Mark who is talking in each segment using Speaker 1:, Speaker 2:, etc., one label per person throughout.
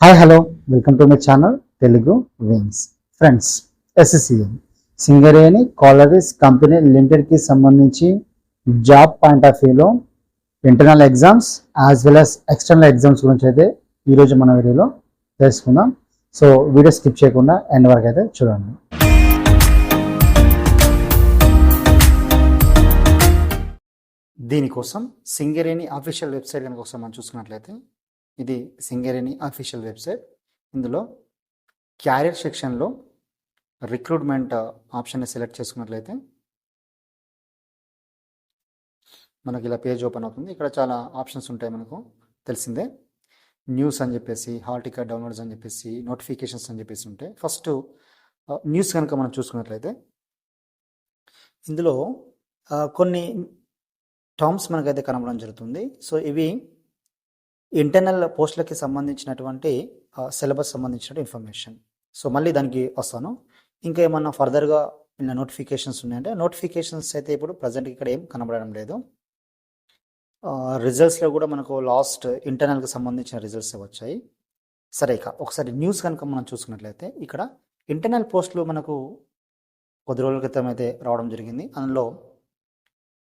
Speaker 1: Hi hello welcome to my channel Telugu wins friends. SSCM Singareni collieries company లిమిటెడ్కి సంబంధించి job point of వ్యూలో internal exams as well as external exams గురించి అయితే ఈరోజు మన వీడియోలో తెలుసుకుందాం. సో వీడియో స్కిప్ చేయకుండా ఎండ్ వరకు అయితే చూడండి. దీనికోసం సింగరేణి అఫీషియల్ వెబ్సైట్ కనుక ఒకసారి మనం చూసుకున్నట్లయితే ఇది సింగరేణి అఫీషియల్ వెబ్సైట్. ఇందులో క్యారియర్ సెక్షన్లో రిక్రూట్మెంట్ ఆప్షన్ని సెలెక్ట్ చేసుకున్నట్లయితే మనకి ఇలా పేజ్ ఓపెన్ అవుతుంది. ఇక్కడ చాలా ఆప్షన్స్ ఉంటాయి, మనకు తెలిసిందే. న్యూస్ అని చెప్పేసి, హాల్ టికెట్ డౌన్లోడ్స్ అని చెప్పేసి, నోటిఫికేషన్స్ అని చెప్పేసి ఉంటాయి. ఫస్ట్ న్యూస్ కనుక మనం చూసుకున్నట్లయితే ఇందులో కొన్ని టర్మ్స్ మనకైతే కనబడడం జరుగుతుంది. సో ఇవి ఇంటర్నల్ పోస్టులకి సంబంధించినటువంటి సిలబస్ సంబంధించిన ఇన్ఫర్మేషన్. సో మళ్ళీ దానికి వస్తాను. ఇంకా ఏమన్నా ఫర్దర్గా నోటిఫికేషన్స్ ఉన్నాయంటే నోటిఫికేషన్స్ అయితే ఇప్పుడు ప్రజెంట్ ఇక్కడ ఏం కనబడడం లేదు. రిజల్ట్స్లో కూడా మనకు లాస్ట్ ఇంటర్నల్కి సంబంధించిన రిజల్ట్స్ వచ్చాయి. సరే, ఇక ఒకసారి న్యూస్ కనుక మనం చూసుకున్నట్లయితే ఇక్కడ ఇంటర్నల్ పోస్టులు మనకు కొద్ది రోజుల క్రితం అయితే రావడం జరిగింది. అందులో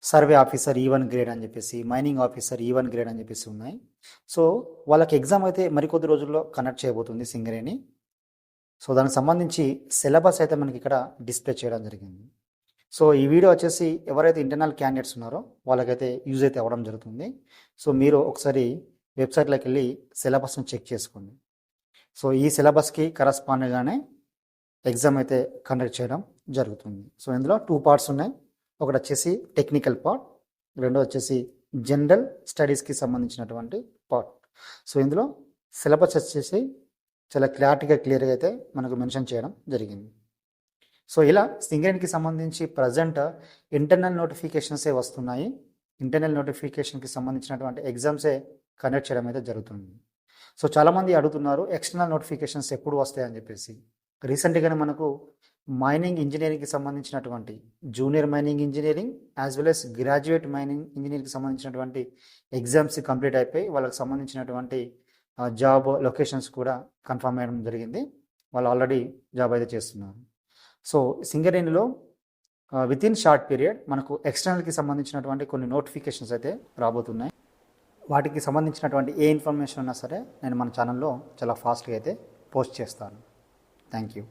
Speaker 1: సర్వే ఆఫీసర్ E1 గ్రేడ్ అని చెప్పేసి, మైనింగ్ ఆఫీసర్ E1 గ్రేడ్ అని చెప్పేసి ఉన్నాయి. సో వాళ్ళకి ఎగ్జామ్ అయితే మరికొద్ది రోజుల్లో కండక్ట్ చేయబోతుంది సింగరేణి. సో దానికి సంబంధించి సిలబస్ అయితే మనకి ఇక్కడ డిస్ప్లే చేయడం జరిగింది. సో ఈ వీడియో వచ్చేసి ఎవరైతే ఇంటర్నల్ క్యాండిడేట్స్ ఉన్నారో వాళ్ళకైతే యూజ్ అయితే అవ్వడం జరుగుతుంది. సో మీరు ఒకసారి వెబ్సైట్లోకి వెళ్ళి సిలబస్ని చెక్ చేసుకోండి. సో ఈ సిలబస్కి కరస్పాండ్గానే ఎగ్జామ్ అయితే కండక్ట్ చేయడం జరుగుతుంది. సో ఇందులో 2 పార్ట్స్ ఉన్నాయి. ఒకటి వచ్చేసి టెక్నికల్ పార్ట్, రెండో వచ్చేసి జనరల్ స్టడీస్కి సంబంధించినటువంటి పార్ట్. సో ఇందులో సిలబస్ వచ్చేసి చాలా క్లియర్గా అయితే మనకు మెన్షన్ చేయడం జరిగింది. సో ఇలా సింగరేణికి సంబంధించి ప్రజెంట్ ఇంటర్నల్ నోటిఫికేషన్సే వస్తున్నాయి. ఇంటర్నల్ నోటిఫికేషన్కి సంబంధించినటువంటి ఎగ్జామ్సే కండక్ట్ చేయడం అయితే జరుగుతుంది. సో చాలామంది అడుగుతున్నారు ఎక్స్టర్నల్ నోటిఫికేషన్స్ ఎప్పుడు వస్తాయని చెప్పేసి. రీసెంట్గానే మనకు మైనింగ్ ఇంజనీరింగ్కి సంబంధించినటువంటి junior mining engineering as well as graduate mining ఇంజనీరింగ్కి సంబంధించినటువంటి ఎగ్జామ్స్ కంప్లీట్ అయిపోయి వాళ్ళకి సంబంధించినటువంటి జాబ్ లొకేషన్స్ కూడా కన్ఫర్మ్ అయ్యడం జరిగింది. వాళ్ళు ఆల్రెడీ జాబ్ అయితే చేస్తున్నారు. సో సింగరేణిలో విత్ ఇన్ షార్ట్ పీరియడ్ మనకు ఎక్స్టర్నల్కి సంబంధించినటువంటి కొన్ని నోటిఫికేషన్స్ అయితే రాబోతున్నాయి. వాటికి సంబంధించినటువంటి ఏ ఇన్ఫర్మేషన్ ఉన్నా సరే నేను మన ఛానల్లో చాలా ఫాస్ట్గా అయితే పోస్ట్ చేస్తాను. Thank you.